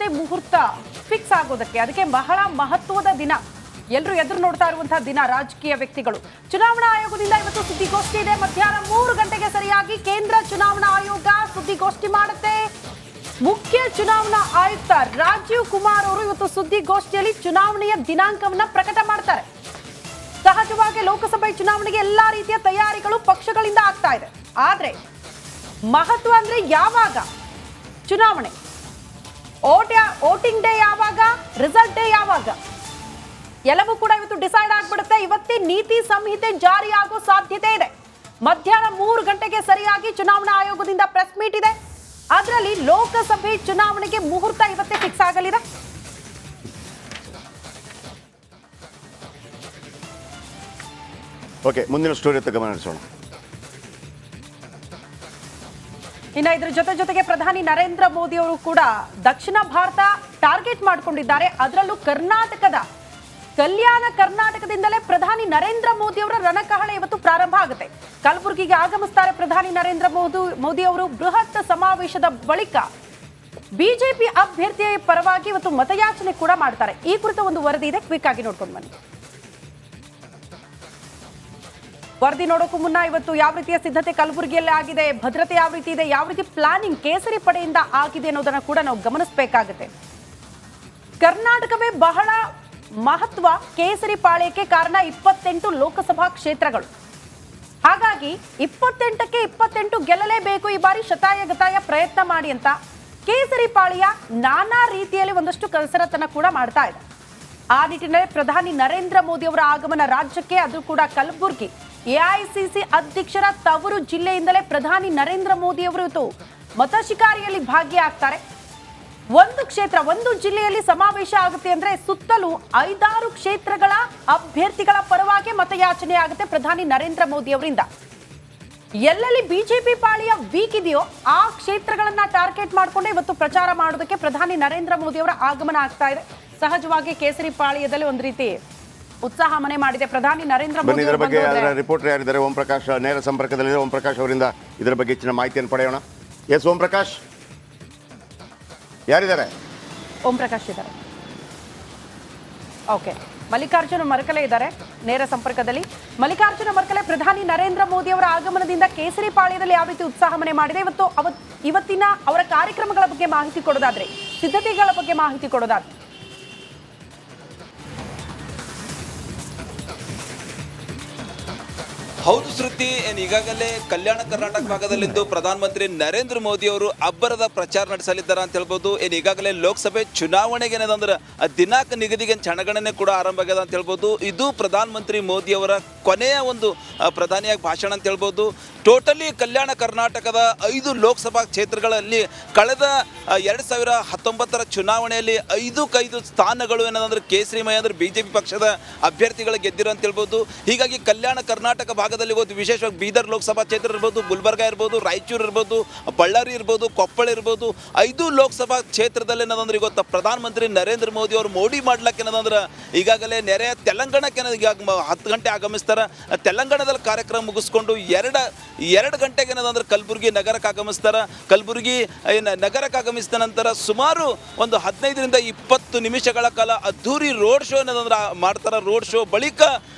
ಚುನಾವಣೆ ಮುಹೂರ್ತ ಫಿಕ್ಸ್ ಆಗೋದಕ್ಕೆ ಅದಕ್ಕೆ ಬಹಳ ಮಹತ್ವದ ದಿನ. ಎಲ್ಲರೂ ಎದುರು ನೋಡ್ತಾ ಇರುವಂತಹ ದಿನ. ರಾಜಕೀಯ ವ್ಯಕ್ತಿಗಳು ಚುನಾವಣಾ ಆಯೋಗದಿಂದ ಇವತ್ತು ಸುದ್ದಿಗೋಷ್ಠಿ ಇದೆ. ಮಧ್ಯಾಹ್ನ 3 ಗಂಟೆಗೆ ಸರಿಯಾಗಿ ಕೇಂದ್ರ ಚುನಾವಣಾ ಆಯೋಗ ಸುದ್ದಿಗೋಷ್ಠಿ ಮಾಡುತ್ತೆ. ಮುಖ್ಯ ಚುನಾವಣಾ ಆಯುಕ್ತ ರಾಜೀವ್ ಕುಮಾರ್ ಅವರು ಇವತ್ತು ಸುದ್ದಿಗೋಷ್ಠಿಯಲ್ಲಿ ಚುನಾವಣೆಯ ದಿನಾಂಕವನ್ನ ಪ್ರಕಟ ಮಾಡ್ತಾರೆ. ಸಹಜವಾಗಿ ಲೋಕಸಭೆ ಚುನಾವಣೆಗೆ ಎಲ್ಲಾ ರೀತಿಯ ತಯಾರಿಗಳು ಪಕ್ಷಗಳಿಂದ ಆಗ್ತಾ ಇದೆ. ಆದ್ರೆ ಮಹತ್ವ ಅಂದ್ರೆ ಯಾವಾಗ ಚುನಾವಣೆ, ವೋಟಿಂಗ್ ಡೇ ಯಾವಾಗ, ರಿಸಲ್ಟ್ ಡೇ ಯಾವಾಗ, ಎಲ್ಲವೂ ಕೂಡ ಇವತ್ತು ಡಿಸೈಡ್ ಆಗ್ಬಿಡುತ್ತೆ. ಇವತ್ತೇ ನೀತಿ ಸಂಹಿತೆ ಜಾರಿ ಆಗೋ ಸಾಧ್ಯತೆ ಇದೆ. ಮಧ್ಯಾಹ್ನ 3 ಗಂಟೆಗೆ ಸರಿಯಾಗಿ ಚುನಾವಣಾ ಆಯೋಗದಿಂದ ಪ್ರೆಸ್ ಮೀಟ್ ಇದೆ. ಅದರಲ್ಲಿ ಲೋಕಸಭೆ ಚುನಾವಣೆಗೆ ಮುಹೂರ್ತ ಇವತ್ತೇ ಫಿಕ್ಸ್ ಆಗಲಿದೆ. ಓಕೆ, ಮುಂದಿನ ಸ್ಟೋರಿ ಗಮನ ಹರಿಸೋಣ. ಇನ್ನು ಇದರ ಜೊತೆಗೆ ಪ್ರಧಾನಿ ನರೇಂದ್ರ ಮೋದಿ ಅವರು ಕೂಡ ದಕ್ಷಿಣ ಭಾರತ ಟಾರ್ಗೆಟ್ ಮಾಡಿಕೊಂಡಿದ್ದಾರೆ. ಅದರಲ್ಲೂ ಕಲ್ಯಾಣ ಕರ್ನಾಟಕದಿಂದಲೇ ಪ್ರಧಾನಿ ನರೇಂದ್ರ ಮೋದಿ ಅವರ ರಣಕಹಳೆ ಇವತ್ತು ಪ್ರಾರಂಭ ಆಗುತ್ತೆ. ಕಲಬುರಗಿಗೆ ಆಗಮಿಸ್ತಾರೆ ಪ್ರಧಾನಿ ನರೇಂದ್ರ ಮೋದಿ ಅವರು. ಬೃಹತ್ ಸಮಾವೇಶದ ಬಳಿಕ ಬಿಜೆಪಿ ಅಭ್ಯರ್ಥಿಯ ಪರವಾಗಿ ಇವತ್ತು ಮತಯಾಚನೆ ಕೂಡ ಮಾಡ್ತಾರೆ. ಈ ಕುರಿತ ಒಂದು ವರದಿ ಇದೆ, ಕ್ವಿಕ್ ಆಗಿ ನೋಡ್ಕೊಂಡು ಬನ್ನಿ. ವರದಿ ನೋಡೋಕ್ಕೂ ಮುನ್ನ ಇವತ್ತು ಯಾವ ರೀತಿಯ ಸಿದ್ಧತೆ ಕಲಬುರಗಿಯಲ್ಲಿ ಆಗಿದೆ, ಭದ್ರತೆ ಯಾವ ರೀತಿ ಇದೆ, ಯಾವ ರೀತಿ ಪ್ಲಾನಿಂಗ್ ಕೇಸರಿ ಪಡೆಯಿಂದ ಆಗಿದೆ ಅನ್ನೋದನ್ನ ಕೂಡ ನಾವು ಗಮನಿಸಬೇಕಾಗುತ್ತೆ. ಕರ್ನಾಟಕವೇ ಬಹಳ ಮಹತ್ವ ಕೇಸರಿ ಪಾಳ್ಯಕ್ಕೆ. ಕಾರಣ 28 ಲೋಕಸಭಾ ಕ್ಷೇತ್ರಗಳು. ಹಾಗಾಗಿ 28ಕ್ಕೆ 28 ಗೆಲ್ಲಲೇಬೇಕು ಈ ಬಾರಿ, ಶತಾಯಗತಾಯ ಪ್ರಯತ್ನ ಮಾಡಿ ಅಂತ ಕೇಸರಿ ಪಾಳ್ಯ ನಾನಾ ರೀತಿಯಲ್ಲಿ ಒಂದಷ್ಟು ಕಸರತ್ತನ್ನ ಕೂಡ ಮಾಡ್ತಾ ಇದೆ. ಆ ನಿಟ್ಟಿನಲ್ಲಿ ಪ್ರಧಾನಿ ನರೇಂದ್ರ ಮೋದಿ ಅವರ ಆಗಮನ ರಾಜ್ಯಕ್ಕೆ, ಅದು ಕೂಡ ಕಲಬುರಗಿ ಎಐಸಿಸಿ ಅಧ್ಯಕ್ಷರ ತವರು ಜಿಲ್ಲೆಯಿಂದಲೇ ಪ್ರಧಾನಿ ನರೇಂದ್ರ ಮೋದಿ ಅವರು ಇವತ್ತು ಮತ ಶಿಕಾರಿಯಲ್ಲಿ ಭಾಗಿಯಾಗ್ತಾರೆ. ಒಂದು ಜಿಲ್ಲೆಯಲ್ಲಿ ಸಮಾವೇಶ ಆಗುತ್ತೆ ಅಂದ್ರೆ ಸುತ್ತಲೂ 5-6 ಕ್ಷೇತ್ರಗಳ ಅಭ್ಯರ್ಥಿಗಳ ಪರವಾಗಿ ಮತಯಾಚನೆ ಆಗುತ್ತೆ ಪ್ರಧಾನಿ ನರೇಂದ್ರ ಮೋದಿ ಅವರಿಂದ. ಎಲ್ಲೆಲ್ಲಿ ಬಿಜೆಪಿ ಪಾಳಿಯ ವೀಕ್ ಇದೆಯೋ ಆ ಕ್ಷೇತ್ರಗಳನ್ನ ಟಾರ್ಗೆಟ್ ಮಾಡಿಕೊಂಡು ಇವತ್ತು ಪ್ರಚಾರ ಮಾಡೋದಕ್ಕೆ ಪ್ರಧಾನಿ ನರೇಂದ್ರ ಮೋದಿ ಅವರ ಆಗಮನ ಆಗ್ತಾ ಇದೆ. ಸಹಜವಾಗಿ ಕೇಸರಿ ಪಾಳ್ಯದಲ್ಲಿ ಒಂದು ರೀತಿ ಉತ್ಸಾಹ ಮನೆ ಮಾಡಿದೆ. ಪ್ರಧಾನಿ ನರೇಂದ್ರ ಮೋದಿ ಇದರ ಬಗ್ಗೆ ರಿಪೋರ್ಟರ್ ಯಾರಿದ್ದಾರೆ? ಓಂ ಪ್ರಕಾಶ್ ನೇರ ಸಂಪರ್ಕದಲ್ಲಿದೆ. ಓಂ ಪ್ರಕಾಶ್ ಅವರಿಂದ ಇದರ ಬಗ್ಗೆ ಹೆಚ್ಚಿನ ಮಾಹಿತಿಯನ್ನು ಪಡೆಯೋಣ. ಎಸ್ ಓಂ ಪ್ರಕಾಶ್, ಯಾರಿದ್ದಾರೆ? ಓಂ ಪ್ರಕಾಶ್ ಇದ್ದಾರೆ. ಓಕೆ, ಮಲ್ಲಿಕಾರ್ಜುನ ಮರಕಲೆ ಇದ್ದಾರೆ ನೇರ ಸಂಪರ್ಕದಲ್ಲಿ. ಮಲ್ಲಿಕಾರ್ಜುನ ಮರಕಲೆ, ಪ್ರಧಾನಿ ನರೇಂದ್ರ ಮೋದಿ ಅವರ ಆಗಮನದಿಂದ ಕೇಸರಿ ಪಾಳ್ಯದಲ್ಲಿ ಯಾವ ರೀತಿ ಉತ್ಸಾಹ ಮನೆ ಮಾಡಿದೆ, ಇವತ್ತಿನ ಅವರ ಕಾರ್ಯಕ್ರಮಗಳ ಬಗ್ಗೆ ಮಾಹಿತಿ ಕೊಡೋದಾದ್ರೆ, ಸಿದ್ಧತೆಗಳ ಬಗ್ಗೆ ಮಾಹಿತಿ ಕೊಡೋದಾದ್ರೆ? ಹೌದು ಶ್ರುತಿ, ಈಗಾಗಲೇ ಕಲ್ಯಾಣ ಕರ್ನಾಟಕ ಭಾಗದಲ್ಲಿದ್ದು ಪ್ರಧಾನಮಂತ್ರಿ ನರೇಂದ್ರ ಮೋದಿ ಅವರು ಅಬ್ಬರದ ಪ್ರಚಾರ ನಡೆಸಲಿದ್ದಾರೆ ಅಂತ ಹೇಳ್ಬೋದು. ಈಗಾಗಲೇ ಲೋಕಸಭೆ ಚುನಾವಣೆಗೆ ಏನಂದ್ರೆ ದಿನಾಂಕ ನಿಗದಿಗೆ ಕ್ಷಣಗಣನೆ ಕೂಡ ಆರಂಭ ಆಗ್ಯದ ಅಂತ ಹೇಳ್ಬೋದು. ಇದು ಪ್ರಧಾನಮಂತ್ರಿ ಮೋದಿ ಅವರ ಕೊನೆಯ ಒಂದು ಪ್ರಧಾನಿಯಾಗಿ ಭಾಷಣ ಅಂತ ಹೇಳ್ಬೋದು. ಟೋಟಲಿ ಕಲ್ಯಾಣ ಕರ್ನಾಟಕದ 5 ಲೋಕಸಭಾ ಕ್ಷೇತ್ರಗಳಲ್ಲಿ ಕಳೆದ 2019ರ ಚುನಾವಣೆಯಲ್ಲಿ 5 ಸ್ಥಾನಗಳು ಏನಂದ್ರೆ ಕೇಸರಿಮಯ ಅಂದ್ರೆ ಬಿಜೆಪಿ ಪಕ್ಷದ ಅಭ್ಯರ್ಥಿಗಳು ಗೆದ್ದಿರೋ ಅಂತ ಹೇಳ್ಬೋದು. ಹೀಗಾಗಿ ಕಲ್ಯಾಣ ಕರ್ನಾಟಕ ಭಾಗದಲ್ಲಿ ಇವತ್ತು ವಿಶೇಷವಾಗಿ ಬೀದರ್ ಲೋಕಸಭಾ ಕ್ಷೇತ್ರ ಇರ್ಬೋದು, ಗುಲ್ಬರ್ಗ ಇರ್ಬೋದು, ರಾಯಚೂರು ಇರ್ಬೋದು, ಬಳ್ಳಾರಿ ಇರ್ಬೋದು, ಕೊಪ್ಪಳ ಇರ್ಬೋದು, 5 ಲೋಕಸಭಾ ಕ್ಷೇತ್ರದಲ್ಲಿ ಏನಂದ್ರೆ ಇವತ್ತು ಪ್ರಧಾನಮಂತ್ರಿ ನರೇಂದ್ರ ಮೋದಿ ಅವರು ಮೋಡಿ ಮಾಡ್ಲಿಕ್ಕೆ ಏನಂದ್ರೆ ಈಗಾಗಲೇ ನೆರೆಯ ತೆಲಂಗಾಣಕ್ಕೆ 10 ಗಂಟೆ ಆಗಮಿಸ್ತಾರೆ. ತೆಲಂಗಾಣದಲ್ಲಿ ಕಾರ್ಯಕ್ರಮ ಮುಗಿಸ್ಕೊಂಡು 2 ಗಂಟೆಗೆ ಏನಂದ್ರೆ ಕಲಬುರಗಿ ನಗರಕ್ಕೆ ಆಗಮಿಸ್ತಾರೆ. ಕಲಬುರಗಿ ನಗರಕ್ಕೆ ಆಗಮಿಸಿದ ನಂತರ ಸುಮಾರು ಒಂದು 15ರಿಂದ 20 ನಿಮಿಷಗಳ ಕಾಲ ಅದ್ದೂರಿ ರೋಡ್ ಶೋ ಏನಂದ್ರೆ ಮಾಡ್ತಾರೆ. ರೋಡ್ ಶೋ ಬಳಿಕ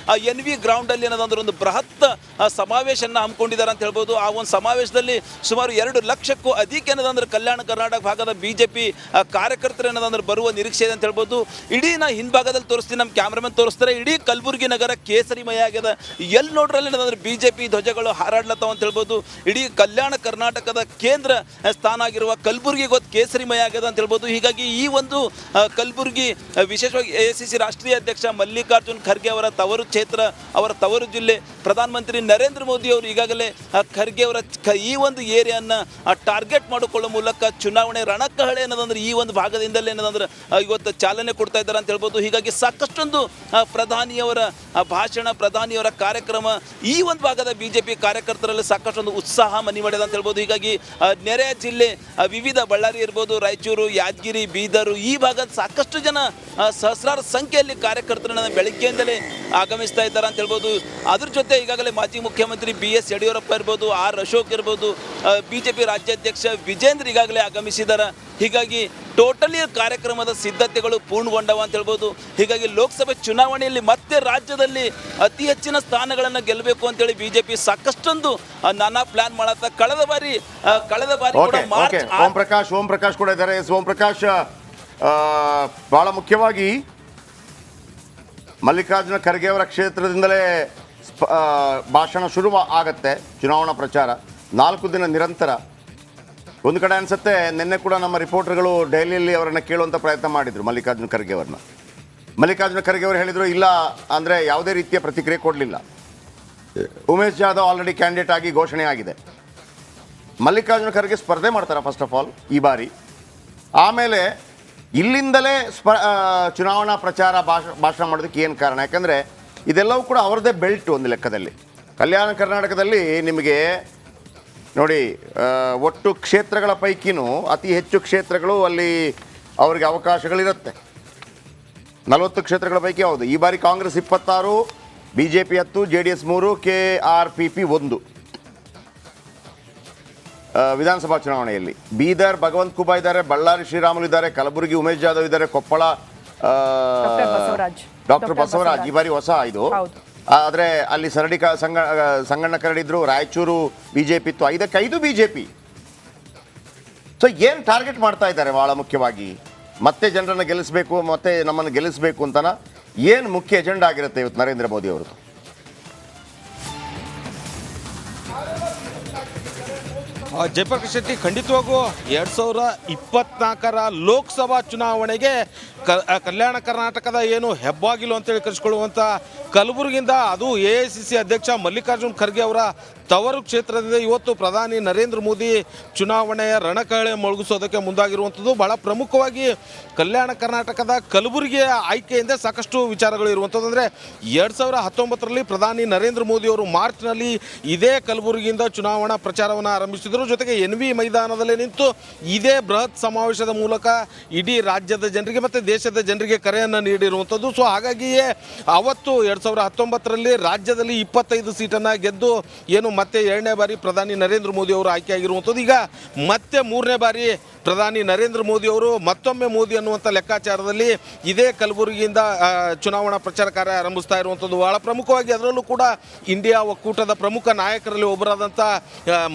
NV ಗ್ರೌಂಡ್ ಅಲ್ಲಿ ಏನಂದ್ರೆ ಒಂದು ಬೃಹತ್ ಸಮಾವೇಶನ ಹಮ್ಮಿಕೊಂಡಿದ್ದಾರೆ ಅಂತ ಹೇಳ್ಬೋದು. ಆ ಒಂದು ಸಮಾವೇಶದಲ್ಲಿ ಸುಮಾರು 2 ಲಕ್ಷಕ್ಕೂ ಅಧಿಕ ಏನಂದ್ರೆ ಕಲ್ಯಾಣ ಕರ್ನಾಟಕ ಭಾಗದ ಬಿಜೆಪಿ ಕಾರ್ಯಕರ್ತರು ಏನಂದ್ರೆ ಬರುವ ನಿರೀಕ್ಷೆ ಇದೆ ಅಂತ ಹೇಳ್ಬೋದು. ಇಡೀ ನಾ ಹಿಂಭಾಗದಲ್ಲಿ ತೋರಿಸ್ತೀನಿ, ನಮ್ಮ ಕ್ಯಾಮ್ರಾಮನ್ ತೋರಿಸ್ತಾರೆ. ಇಡೀ ಕಲಬುರಗಿ ನಗರ ಕೇಸರಿಮಯ ಆಗ್ಯದ. ಎಲ್ಲಿ ನೋಡ್ರಲ್ಲಿ ಏನಂದ್ರೆ ಬಿಜೆಪಿ ಧ್ವಜಗಳು ಹಾರಾಡ್ಲತ್ತಾವ ಅಂತ ಹೇಳ್ಬೋದು. ಇಡೀ ಕಲ್ಯಾಣ ಕರ್ನಾಟಕದ ಕೇಂದ್ರ ಸ್ಥಾನ ಆಗಿರುವ ಕಲಬುರಗಿ ಗೊತ್ತು ಕೇಸರಿಮಯ ಆಗ್ಯದ ಅಂತ ಹೇಳ್ಬೋದು. ಹೀಗಾಗಿ ಈ ಒಂದು ಕಲಬುರಗಿ ವಿಶೇಷವಾಗಿ AICC ರಾಷ್ಟ್ರೀಯ ಅಧ್ಯಕ್ಷ ಮಲ್ಲಿಕಾರ್ಜುನ್ ಖರ್ಗೆ ಅವರ ತವರು ಕ್ಷೇತ್ರ, ಅವರ ತವರು ಜಿಲ್ಲೆ. ಪ್ರಧಾನಮಂತ್ರಿ ನರೇಂದ್ರ ಮೋದಿ ಅವರು ಈಗಾಗಲೇ ಖರ್ಗೆ ಅವರ ಈ ಒಂದು ಏರಿಯಾನ ಟಾರ್ಗೆಟ್ ಮಾಡಿಕೊಳ್ಳುವ ಮೂಲಕ ಚುನಾವಣೆ ರಣಕಹಳೆ ಏನದಂದ್ರೆ ಈ ಒಂದು ಭಾಗದಿಂದಲೇ ಏನದಂದ್ರೆ ಇವತ್ತು ಚಾಲನೆ ಕೊಡ್ತಾ ಇದ್ದಾರೆ ಅಂತ ಹೇಳ್ಬೋದು. ಹೀಗಾಗಿ ಸಾಕಷ್ಟೊಂದು ಪ್ರಧಾನಿಯವರ ಭಾಷಣ, ಪ್ರಧಾನಿಯವರ ಕಾರ್ಯಕ್ರಮ ಈ ಒಂದು ಭಾಗದ ಬಿಜೆಪಿ ಕಾರ್ಯಕರ್ತರಲ್ಲಿ ಸಾಕಷ್ಟೊಂದು ಉತ್ಸಾಹ ಮನಿ ಮಾಡಿದೆ ಅಂತ ಹೇಳ್ಬೋದು. ಹೀಗಾಗಿ ನೆರೆಯ ಜಿಲ್ಲೆ ವಿವಿಧ ಬಳ್ಳಾರಿ ಇರ್ಬೋದು, ರಾಯಚೂರು, ಯಾದಗಿರಿ, ಬೀದರು ಈ ಭಾಗದ ಸಾಕಷ್ಟು ಜನ ಸಹಸ್ರಾರು ಸಂಖ್ಯೆಯಲ್ಲಿ ಕಾರ್ಯಕರ್ತರನ್ನ ಬೆಳಗ್ಗೆಯಿಂದಲೇ ಆಗಮಿಸ್ತಾ ಇದ್ದಾರೆ ಅಂತ ಹೇಳ್ಬೋದು. ಅದ್ರ ಜೊತೆ ಈಗಾಗಲೇ ಮಾಜಿ ಮುಖ್ಯಮಂತ್ರಿ BS ಯಡಿಯೂರಪ್ಪ ಇರ್ಬೋದು, R ಅಶೋಕ್ ಇರ್ಬೋದು, ಬಿಜೆಪಿ ರಾಜ್ಯಾಧ್ಯಕ್ಷ ವಿಜೇಂದ್ರ ಈಗಾಗಲೇ ಆಗಮಿಸಿದ್ದಾರೆ. ಹೀಗಾಗಿ ಟೋಟಲಿ ಕಾರ್ಯಕ್ರಮದ ಸಿದ್ಧತೆಗಳು ಪೂರ್ಣಗೊಂಡವ ಅಂತ ಹೇಳ್ಬೋದು. ಹೀಗಾಗಿ ಲೋಕಸಭೆ ಚುನಾವಣೆಯಲ್ಲಿ ಮತ್ತೆ ರಾಜ್ಯದಲ್ಲಿ ಅತಿ ಹೆಚ್ಚಿನ ಸ್ಥಾನಗಳನ್ನು ಗೆಲ್ಲಬೇಕು ಅಂತೇಳಿ ಬಿಜೆಪಿ ಸಾಕಷ್ಟೊಂದು ನಾನಾ ಪ್ಲಾನ್ ಮಾಡತ್ತ. ಕಳೆದ ಬಾರಿ ಕೂಡ ಮಾರ್ಚ್ ಓಂ ಪ್ರಕಾಶ್ ಕೂಡ ಇದ್ದಾರೆ. ಓಂ ಪ್ರಕಾಶ್, ಬಹಳ ಮುಖ್ಯವಾಗಿ ಮಲ್ಲಿಕಾರ್ಜುನ ಖರ್ಗೆ ಅವರ ಕ್ಷೇತ್ರದಿಂದಲೇ ಭಾಷಣ ಶುರು ಆಗತ್ತೆ. ಚುನಾವಣಾ ಪ್ರಚಾರ 4 ದಿನ ನಿರಂತರ. ಒಂದು ಕಡೆ ಅನ್ಸುತ್ತೆ, ನಿನ್ನೆ ಕೂಡ ನಮ್ಮ ರಿಪೋರ್ಟರ್ಗಳು ದೆಹಲಿಯಲ್ಲಿ ಅವರನ್ನು ಕೇಳುವಂಥ ಪ್ರಯತ್ನ ಮಾಡಿದರು ಮಲ್ಲಿಕಾರ್ಜುನ ಖರ್ಗೆ ಅವರನ್ನ. ಮಲ್ಲಿಕಾರ್ಜುನ ಖರ್ಗೆ ಅವರು ಹೇಳಿದರು ಇಲ್ಲ, ಅಂದರೆ ಯಾವುದೇ ರೀತಿಯ ಪ್ರತಿಕ್ರಿಯೆ ಕೊಡಲಿಲ್ಲ. ಉಮೇಶ್ ಜಾಧವ್ ಆಲ್ರೆಡಿ ಕ್ಯಾಂಡಿಡೇಟ್ ಆಗಿ ಘೋಷಣೆ ಆಗಿದೆ. ಮಲ್ಲಿಕಾರ್ಜುನ ಖರ್ಗೆ ಸ್ಪರ್ಧೆ ಮಾಡ್ತಾರೆ ಫಸ್ಟ್ ಆಫ್ ಆಲ್ ಈ ಬಾರಿ. ಆಮೇಲೆ ಇಲ್ಲಿಂದಲೇ ಚುನಾವಣಾ ಪ್ರಚಾರ ಭಾಷಣ ಮಾಡೋದಕ್ಕೆ ಏನು ಕಾರಣ? ಯಾಕಂದರೆ ಇದೆಲ್ಲವೂ ಕೂಡ ಅವರದೇ ಬೆಲ್ಟ್ ಒಂದು ಲೆಕ್ಕದಲ್ಲಿ. ಕಲ್ಯಾಣ ಕರ್ನಾಟಕದಲ್ಲಿ ನಿಮಗೆ ನೋಡಿ, ಒಟ್ಟು ಕ್ಷೇತ್ರಗಳ ಪೈಕಿನೂ ಅತಿ ಹೆಚ್ಚು ಕ್ಷೇತ್ರಗಳು ಅಲ್ಲಿ ಅವರಿಗೆ ಅವಕಾಶಗಳಿರುತ್ತೆ. 40 ಕ್ಷೇತ್ರಗಳ ಪೈಕಿ ಹೌದು. ಈ ಬಾರಿ ಕಾಂಗ್ರೆಸ್ 26, BJP 10, JDS 3, KRPP 1 ವಿಧಾನಸಭಾ ಚುನಾವಣೆಯಲ್ಲಿ. ಬೀದರ್ ಭಗವಂತ ಖೂಬಾ ಇದ್ದಾರೆ, ಬಳ್ಳಾರಿ ಶ್ರೀರಾಮುಲು ಇದ್ದಾರೆ, ಕಲಬುರಗಿ ಉಮೇಶ್ ಜಾಧವ್ ಇದ್ದಾರೆ, ಕೊಪ್ಪಳ ಡಾಕ್ಟರ್ ಬಸವರಾಜ್ ಈ ಬಾರಿ ಹೊಸ ಇದು. ಆದರೆ ಅಲ್ಲಿ ಸಂಗಣ್ಣ ಕರಡಿದ್ರು. ರಾಯಚೂರು BJP ಇತ್ತು. 5ಕ್ಕೆ 5 BJP. ಸೊ ಏನು ಟಾರ್ಗೆಟ್ ಮಾಡ್ತಾ ಇದ್ದಾರೆ ಭಾಳ ಮುಖ್ಯವಾಗಿ? ಮತ್ತೆ ಜನರನ್ನು ಗೆಲ್ಲಿಸಬೇಕು, ಮತ್ತೆ ನಮ್ಮನ್ನು ಗೆಲ್ಲಿಸಬೇಕು ಅಂತನ ಏನು ಮುಖ್ಯ ಎಜೆಂಡಾ ಆಗಿರುತ್ತೆ ಇವತ್ತು ನರೇಂದ್ರ ಮೋದಿ ಅವರದು? ಜಯಪ್ರಕಾಶ್ ಶೆಟ್ಟಿ, ಖಂಡಿತವಾಗೂ 2024ರ ಲೋಕಸಭಾ ಚುನಾವಣೆಗೆ ಕಲ್ಯಾಣ ಕರ್ನಾಟಕದ ಏನು ಹೆಬ್ಬಾಗಿಲು ಅಂತೇಳಿ ಕರೆಸಿಕೊಳ್ಳುವಂಥ ಕಲಬುರಗಿಯಿಂದ, ಅದು AICC ಅಧ್ಯಕ್ಷ ಮಲ್ಲಿಕಾರ್ಜುನ್ ಖರ್ಗೆ ಅವರ ತವರು ಕ್ಷೇತ್ರದಿಂದ ಇವತ್ತು ಪ್ರಧಾನಿ ನರೇಂದ್ರ ಮೋದಿ ಚುನಾವಣೆಯ ರಣಕಹಳೆ ಮೊಳಗಿಸೋದಕ್ಕೆ ಮುಂದಾಗಿರುವಂಥದ್ದು. ಬಹಳ ಪ್ರಮುಖವಾಗಿ ಕಲ್ಯಾಣ ಕರ್ನಾಟಕದ ಕಲಬುರಗಿಯ ಆಯ್ಕೆಯಿಂದ ಸಾಕಷ್ಟು ವಿಚಾರಗಳು ಇರುವಂಥದ್ದು. ಅಂದರೆ 2019ರಲ್ಲಿ ಪ್ರಧಾನಿ ನರೇಂದ್ರ ಮೋದಿ ಅವರು ಮಾರ್ಚ್ನಲ್ಲಿ ಇದೇ ಕಲಬುರಗಿಯಿಂದ ಚುನಾವಣಾ ಪ್ರಚಾರವನ್ನು ಆರಂಭಿಸಿದರು. ಜೊತೆಗೆ NV ಮೈದಾನದಲ್ಲೇ ನಿಂತು ಇದೇ ಬೃಹತ್ ಸಮಾವೇಶದ ಮೂಲಕ ಇಡೀ ರಾಜ್ಯದ ಜನರಿಗೆ ಮತ್ತು ದೇಶದ ಜನರಿಗೆ ಕರೆಯನ್ನು ನೀಡಿರುವಂಥದ್ದು. ಸೊ ಹಾಗಾಗಿಯೇ ಅವತ್ತು 2019ರಲ್ಲಿ ರಾಜ್ಯದಲ್ಲಿ 25 ಸೀಟನ್ನು ಗೆದ್ದು ಏನು ಮತ್ತೆ 2ನೇ ಬಾರಿ ಪ್ರಧಾನಿ ನರೇಂದ್ರ ಮೋದಿ ಅವರು ಆಯ್ಕೆಯಾಗಿರುವಂಥದ್ದು. ಈಗ ಮತ್ತೆ 3ನೇ ಬಾರಿ ಪ್ರಧಾನಿ ನರೇಂದ್ರ ಮೋದಿ ಅವರು ಮತ್ತೊಮ್ಮೆ ಮೋದಿ ಅನ್ನುವಂಥ ಲೆಕ್ಕಾಚಾರದಲ್ಲಿ ಇದೇ ಕಲಬುರಗಿಯಿಂದ ಚುನಾವಣಾ ಪ್ರಚಾರ ಕಾರ್ಯ ಆರಂಭಿಸ್ತಾ ಇರುವಂಥದ್ದು. ಬಹಳ ಪ್ರಮುಖವಾಗಿ ಅದರಲ್ಲೂ ಕೂಡ ಇಂಡಿಯಾ ಒಕ್ಕೂಟದ ಪ್ರಮುಖ ನಾಯಕರಲ್ಲಿ ಒಬ್ಬರಾದಂಥ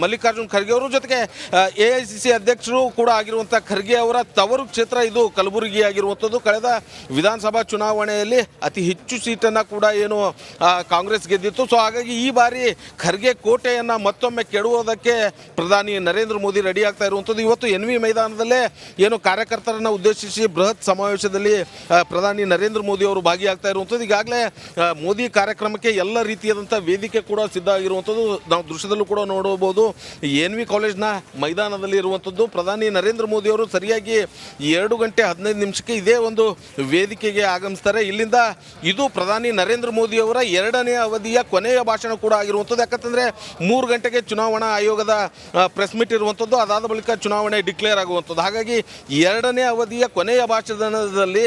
ಮಲ್ಲಿಕಾರ್ಜುನ್ ಖರ್ಗೆ ಅವರು, ಜೊತೆಗೆ AICC ಅಧ್ಯಕ್ಷರು ಕೂಡ ಆಗಿರುವಂಥ ಖರ್ಗೆ ಅವರ ತವರು ಕ್ಷೇತ್ರ ಇದು ಕಲಬುರಗಿ ಆಗಿರುವಂಥದ್ದು. ಕಳೆದ ವಿಧಾನಸಭಾ ಚುನಾವಣೆಯಲ್ಲಿ ಅತಿ ಹೆಚ್ಚು ಸೀಟನ್ನು ಕೂಡ ಏನು ಕಾಂಗ್ರೆಸ್ ಗೆದ್ದಿತ್ತು. ಸೊ ಹಾಗಾಗಿ ಈ ಬಾರಿ ಖರ್ಗೆ ಕೋಟೆಯನ್ನು ಮತ್ತೊಮ್ಮೆ ಕೆಡುವುದಕ್ಕೆ ಪ್ರಧಾನಿ ನರೇಂದ್ರ ಮೋದಿ ರೆಡಿ ಆಗ್ತಾ ಇರುವಂಥದ್ದು. ಇವತ್ತು NV ಮೈದಾನದಲ್ಲೇ ಏನು ಕಾರ್ಯಕರ್ತರನ್ನು ಉದ್ದೇಶಿಸಿ ಬೃಹತ್ ಸಮಾವೇಶದಲ್ಲಿ ಪ್ರಧಾನಿ ನರೇಂದ್ರ ಮೋದಿ ಅವರು ಭಾಗಿಯಾಗ್ತಾ ಇರುವಂಥದ್ದು. ಈಗಾಗಲೇ ಮೋದಿ ಕಾರ್ಯಕ್ರಮಕ್ಕೆ ಎಲ್ಲ ರೀತಿಯಾದಂಥ ವೇದಿಕೆ ಕೂಡ ಸಿದ್ಧ ಆಗಿರುವಂಥದ್ದು. ನಾವು ದೃಶ್ಯದಲ್ಲೂ ಕೂಡ ನೋಡಬಹುದು. NV ಕಾಲೇಜ್ನ ಮೈದಾನದಲ್ಲಿ ಇರುವಂಥದ್ದು. ಪ್ರಧಾನಿ ನರೇಂದ್ರ ಮೋದಿ ಅವರು ಸರಿಯಾಗಿ 2:15 ಇದೇ ಒಂದು ವೇದಿಕೆಗೆ ಆಗಮಿಸ್ತಾರೆ. ಇಲ್ಲಿಂದ ಇದು ಪ್ರಧಾನಿ ನರೇಂದ್ರ ಮೋದಿ ಅವರ 2ನೇ ಅವಧಿಯ ಕೊನೆಯ ಭಾಷಣ ಕೂಡ ಆಗಿರುವಂಥದ್ದು. ಯಾಕಂತಂದರೆ 3 ಗಂಟೆಗೆ ಚುನಾವಣಾ ಆಯೋಗದ ಪ್ರೆಸ್ ಮೀಟ್ ಇರುವಂಥದ್ದು. ಅದಾದ ಬಳಿಕ ಚುನಾವಣೆ ಡಿಕ್ಲೇರ್ ಆಗುವಂಥದ್ದು. ಹಾಗಾಗಿ 2ನೇ ಅವಧಿಯ ಕೊನೆಯ ಭಾಷಣದಲ್ಲಿ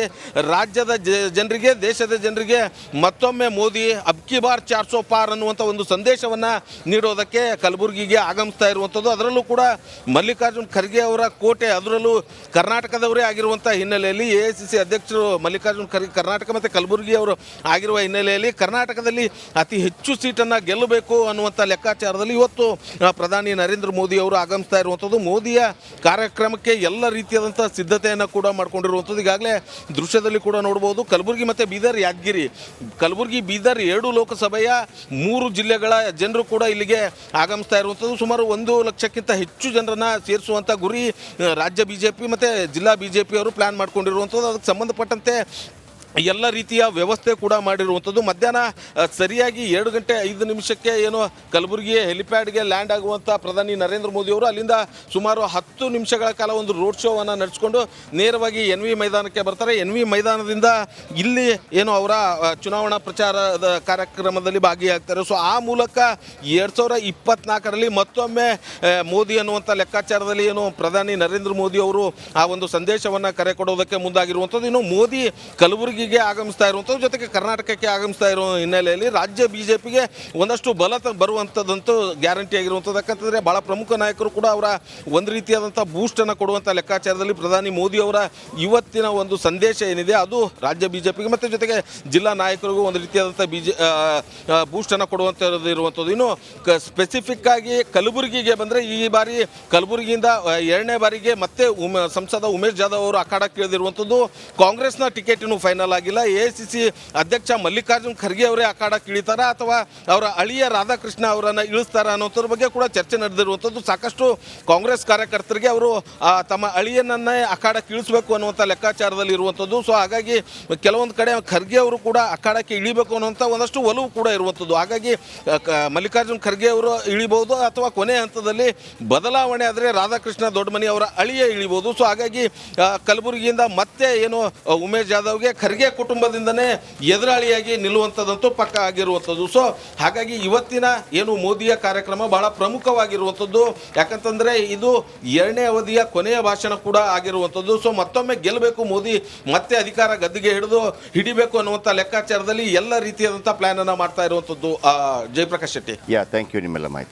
ರಾಜ್ಯದ ಜನರಿಗೆ, ದೇಶದ ಜನರಿಗೆ ಮತ್ತೊಮ್ಮೆ ಮೋದಿ ಅಬ್ಕಿ ಬಾರ್ 400 ಪಾರ್ ಅನ್ನುವಂಥ ಒಂದು ಸಂದೇಶವನ್ನು ನೀಡೋದಕ್ಕೆ ಕಲಬುರಗಿಗೆ ಆಗಮಿಸ್ತಾ ಇರುವಂಥದ್ದು. ಅದರಲ್ಲೂ ಕೂಡ ಮಲ್ಲಿಕಾರ್ಜುನ್ ಖರ್ಗೆ ಅವರ ಕೋಟೆ, ಅದರಲ್ಲೂ ಕರ್ನಾಟಕದವರೇ ಆಗಿರುವಂಥ ಹಿನ್ನೆಲೆಯಲ್ಲಿ AICC ಅಧ್ಯಕ್ಷರು ಮಲ್ಲಿಕಾರ್ಜುನ್ ಖರ್ಗೆ ಕರ್ನಾಟಕ ಮತ್ತು ಕಲಬುರಗಿ ಅವರು ಆಗಿರುವ ಹಿನ್ನೆಲೆಯಲ್ಲಿ ಕರ್ನಾಟಕದಲ್ಲಿ ಅತಿ ಹೆಚ್ಚು ಸೀಟನ್ನು ಗೆಲ್ಲಬೇಕು ಅನ್ನುವಂಥ ಲೆಕ್ಕಾಚಾರದಲ್ಲಿ ಇವತ್ತು ಪ್ರಧಾನಿ ನರೇಂದ್ರ ಮೋದಿ ಅವರು ಆಗಮಿಸ್ತಾ ಇರುವಂಥದ್ದು. ಮೋದಿಯ ಕಾರ್ಯಕ್ರಮಕ್ಕೆ ಎಲ್ಲ ರೀತಿಯಾದಂಥ ಸಿದ್ಧತೆಯನ್ನು ಕೂಡ ಮಾಡಿಕೊಂಡಿರುವಂಥದ್ದು. ಈಗಾಗಲೇ ದೃಶ್ಯದಲ್ಲಿ ಕೂಡ ನೋಡ್ಬೋದು. ಕಲಬುರಗಿ ಮತ್ತು ಬೀದರ್, ಯಾದಗಿರಿ, ಕಲಬುರಗಿ, ಬೀದರ್ 2 ಲೋಕಸಭೆಯ 3 ಜಿಲ್ಲೆಗಳ ಜನರು ಕೂಡ ಇಲ್ಲಿಗೆ ಆಗಮಿಸ್ತಾ ಇರುವಂಥದ್ದು. ಸುಮಾರು 1 ಲಕ್ಷಕ್ಕಿಂತ ಹೆಚ್ಚು ಜನರನ್ನು ಸೇರಿಸುವಂಥ ಗುರಿ ರಾಜ್ಯ BJP ಮತ್ತು ಜಿಲ್ಲಾ BJP ಅವರು ಪ್ಲ್ಯಾನ್ ಮಾಡ್ಕೊಂಡಿರುವಂಥದ್ದು. ಅದಕ್ಕೆ ಸಂಬಂಧಪಟ್ಟಂತೆ ಎಲ್ಲ ರೀತಿಯ ವ್ಯವಸ್ಥೆ ಕೂಡ ಮಾಡಿರುವಂಥದ್ದು. ಮಧ್ಯಾಹ್ನ ಸರಿಯಾಗಿ 2:05 ಏನು ಕಲಬುರಗಿ ಹೆಲಿಪ್ಯಾಡ್ಗೆ ಲ್ಯಾಂಡ್ ಆಗುವಂಥ ಪ್ರಧಾನಿ ನರೇಂದ್ರ ಮೋದಿ ಅವರು ಅಲ್ಲಿಂದ ಸುಮಾರು 10 ನಿಮಿಷಗಳ ಕಾಲ ಒಂದು ರೋಡ್ ಶೋವನ್ನು ನಡೆಸಿಕೊಂಡು ನೇರವಾಗಿ NV ಮೈದಾನಕ್ಕೆ ಬರ್ತಾರೆ. NV ಮೈದಾನದಿಂದ ಇಲ್ಲಿ ಏನು ಅವರ ಚುನಾವಣಾ ಪ್ರಚಾರದ ಕಾರ್ಯಕ್ರಮದಲ್ಲಿ ಭಾಗಿಯಾಗ್ತಾರೆ. ಸೊ ಆ ಮೂಲಕ 2024ರಲ್ಲಿ ಮತ್ತೊಮ್ಮೆ ಮೋದಿ ಅನ್ನುವಂಥ ಲೆಕ್ಕಾಚಾರದಲ್ಲಿ ಏನು ಪ್ರಧಾನಿ ನರೇಂದ್ರ ಮೋದಿ ಅವರು ಆ ಒಂದು ಸಂದೇಶವನ್ನು ಕರೆ ಕೊಡೋದಕ್ಕೆ ಮುಂದಾಗಿರುವಂಥದ್ದು. ಇನ್ನು ಮೋದಿ ಕಲಬುರಗಿ ಕಲಬುರಗಿಗೆ ಆಗಮಿಸ್ತಾ ಇರುವಂಥದ್ದು, ಜೊತೆಗೆ ಕರ್ನಾಟಕಕ್ಕೆ ಆಗಮಿಸ್ತಾ ಇರೋ ಹಿನ್ನೆಲೆಯಲ್ಲಿ ರಾಜ್ಯ ಬಿಜೆಪಿಗೆ ಒಂದಷ್ಟು ಬಲ ಬರುವಂಥದ್ದಂತೂ ಗ್ಯಾರಂಟಿ ಆಗಿರುವಂಥದ್ದು. ಯಾಕಂತಂದರೆ ಭಾಳ ಪ್ರಮುಖ ನಾಯಕರು ಕೂಡ ಅವರ ಒಂದು ರೀತಿಯಾದಂಥ ಬೂಸ್ಟನ್ನು ಕೊಡುವಂಥ ಲೆಕ್ಕಾಚಾರದಲ್ಲಿ ಪ್ರಧಾನಿ ಮೋದಿ ಅವರ ಇವತ್ತಿನ ಒಂದು ಸಂದೇಶ ಏನಿದೆ ಅದು ರಾಜ್ಯ ಬಿಜೆಪಿಗೆ ಮತ್ತು ಜೊತೆಗೆ ಜಿಲ್ಲಾ ನಾಯಕರಿಗೂ ಒಂದು ರೀತಿಯಾದಂಥ ಬೂಸ್ಟನ್ನು ಕೊಡುವಂಥದ್ದು ಇರುವಂಥದ್ದು. ಇನ್ನು ಸ್ಪೆಸಿಫಿಕ್ ಆಗಿ ಕಲಬುರಗಿಗೆ ಬಂದರೆ ಈ ಬಾರಿ ಕಲಬುರಗಿಯಿಂದ ಎರಡನೇ ಬಾರಿಗೆ ಮತ್ತೆ ಸಂಸದ ಉಮೇಶ್ ಜಾಧವ್ ಅವರು ಅಖಾಡಕ್ಕೆ ಇಳಿದಿರುವಂಥದ್ದು. ಕಾಂಗ್ರೆಸ್ನ ಟಿಕೆಟ್ ಇನ್ನೂ ಫೈನಲ್ ಆಗಿಲ್ಲ. AICC ಅಧ್ಯಕ್ಷ ಮಲ್ಲಿಕಾರ್ಜುನ್ ಖರ್ಗೆ ಅವರೇ ಅಖಾಡಕ್ಕೆ ಇಳಿತಾರಾ ಅಥವಾ ಅವರ ಅಳಿಯ ರಾಧಾಕೃಷ್ಣ ಅವರನ್ನು ಇಳಿಸ್ತಾರ ಅನ್ನೋದ್ರ ಬಗ್ಗೆ ಕೂಡ ಚರ್ಚೆ ನಡೆದಿರುವಂಥದ್ದು. ಸಾಕಷ್ಟು ಕಾಂಗ್ರೆಸ್ ಕಾರ್ಯಕರ್ತರಿಗೆ ಅವರು ತಮ್ಮ ಅಳಿಯನನ್ನೇ ಅಖಾಡಕ್ಕೆ ಇಳಿಸಬೇಕು ಅನ್ನುವಂಥ ಲೆಕ್ಕಾಚಾರದಲ್ಲಿ ಇರುವಂಥದ್ದು. ಸೊ ಹಾಗಾಗಿ ಕೆಲವೊಂದು ಕಡೆ ಖರ್ಗೆ ಅವರು ಕೂಡ ಅಖಾಡಕ್ಕೆ ಇಳಿಬೇಕು ಅನ್ನುವಂಥ ಒಂದಷ್ಟು ಒಲವು ಕೂಡ ಇರುವಂಥದ್ದು. ಹಾಗಾಗಿ ಮಲ್ಲಿಕಾರ್ಜುನ್ ಖರ್ಗೆ ಅವರು ಇಳಿಬಹುದು ಅಥವಾ ಕೊನೆ ಹಂತದಲ್ಲಿ ಬದಲಾವಣೆ ಆದರೆ ರಾಧಾಕೃಷ್ಣ ದೊಡ್ಡಮನಿ ಅವರ ಅಳಿಯ ಇಳಿಬಹುದು. ಸೊ ಹಾಗಾಗಿ ಕಲಬುರಗಿಯಿಂದ ಮತ್ತೆ ಏನು ಉಮೇಶ್ ಜಾಧವ್ಗೆ ಖರ್ಗೆ ಕುಟುಂಬದಿಂದನೇ ಎದುರಾಳಿಯಾಗಿ ನಿಲ್ಲುವಂಥದ್ದಂತೂ ಪಕ್ಕ ಆಗಿರುವಂಥದ್ದು. ಸೊ ಹಾಗಾಗಿ ಇವತ್ತಿನ ಏನು ಮೋದಿಯ ಕಾರ್ಯಕ್ರಮ ಬಹಳ ಪ್ರಮುಖವಾಗಿರುವಂಥದ್ದು. ಯಾಕಂತಂದರೆ ಇದು ಎರಡನೇ ಅವಧಿಯ ಕೊನೆಯ ಭಾಷಣ ಕೂಡ ಆಗಿರುವಂಥದ್ದು. ಸೊ ಮತ್ತೊಮ್ಮೆ ಗೆಲ್ಲಬೇಕು ಮೋದಿ, ಮತ್ತೆ ಅಧಿಕಾರ ಗದ್ದಿಗೆ ಹಿಡಿಬೇಕು ಅನ್ನುವಂಥ ಲೆಕ್ಕಾಚಾರದಲ್ಲಿ ಎಲ್ಲ ರೀತಿಯಾದಂಥ ಪ್ಲಾನ್ ಅನ್ನು ಮಾಡ್ತಾ ಇರುವಂಥದ್ದು. ಜಯಪ್ರಕಾಶ್ ಶೆಟ್ಟಿ. ಥ್ಯಾಂಕ್ ಯು ನಿಮ್ಮೆಲ್ಲ ಮಾಹಿತಿ.